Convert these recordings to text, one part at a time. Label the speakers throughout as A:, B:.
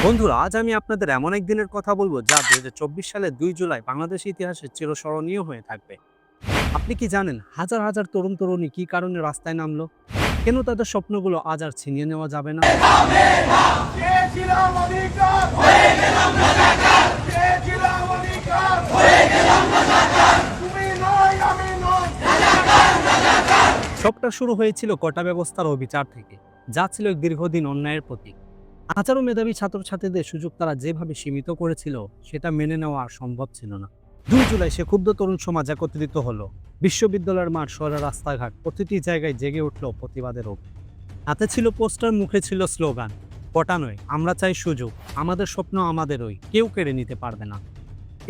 A: বন্ধুরা, আজ আমি আপনাদের এমন এক দিনের কথা বলবো যা 2024 সালের 2 জুলাই বাংলাদেশের ইতিহাসে চিরস্মরণীয় হয়ে থাকবে। আপনি কি জানেন হাজার হাজার তরুণ তরুণী কি কারণে রাস্তায় নামলো? কেন তাদের স্বপ্নগুলো আজ আর ছিনিয়ে নেওয়া যাবে না?
B: চেয়েছিলাম অধিকার হয়ে গেলাম রাজাকার, চেয়েছিলাম অধিকার হয়ে গেলাম রাজাকার, তুমি নয় আমি নয় রাজাকার রাজাকার।
A: সবটা শুরু হয়েছিল কোটা ব্যবস্থার অবিচার থেকে, যা ছিল এক দীর্ঘদিন অন্যায়ের প্রতীক। হাজারো মেধাবী ছাত্রছাত্রীদের সুযোগ তারা যেভাবে সীমিত করেছিল, সেটা মেনে নেওয়া আর সম্ভব ছিল না। 2 জুলাই সে ক্ষুব্ধ তরুণ সমাজ একত্রিত হলো। বিশ্ববিদ্যালয়ের মাঠ, শহরের রাস্তাঘাট, প্রতিটি জায়গায় জেগে উঠল প্রতিবাদের অগ্নি। হাতে ছিল পোস্টার, মুখে ছিল স্লোগান, কোটা নয়, আমরা চাই সুযোগ, আমাদের স্বপ্ন আমাদেরই, কেউ কেড়ে নিতে পারবে না।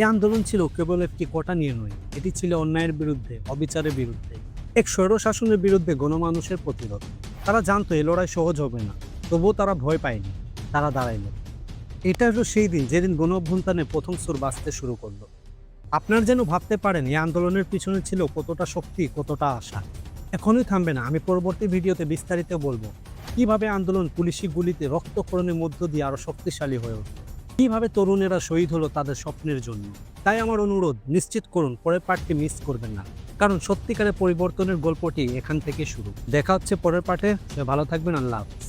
A: এই আন্দোলন ছিল কেবল একটি কোটা নিয়ে নয়, এটি ছিল অন্যায়ের বিরুদ্ধে, অবিচারের বিরুদ্ধে, এক স্বৈরশাসনের বিরুদ্ধে গণমানুষের প্রতিরোধ। তারা জানতো এই লড়াই সহজ হবে না, তবুও তারা ভয় পায়নি, তারা দাঁড়াইল। এটা হলো সেই দিন যেদিন গণ অভ্যুত্থানে প্রথম সুর বাজতে শুরু করলো। আপনার যেন ভাবতে পারেন এই আন্দোলনের পিছনে ছিল কতটা শক্তি, কতটা আশা। এখনই থামবে না, আমি পরবর্তী ভিডিওতে বিস্তারিত বলবো কিভাবে আন্দোলন পুলিশি গুলিতে রক্তক্ষরণের মধ্য দিয়ে আরো শক্তিশালী হয়ে ওঠে, কিভাবে তরুণেরা শহীদ হলো তাদের স্বপ্নের জন্য। তাই আমার অনুরোধ, নিশ্চিত করুন পরের পার্টটি মিস করবেন না, কারণ সত্যিকারের পরিবর্তনের গল্পটি এখান থেকে শুরু। দেখা হচ্ছে পরের পার্টে। ভালো থাকবেন, আল্লাহ হাফেজ।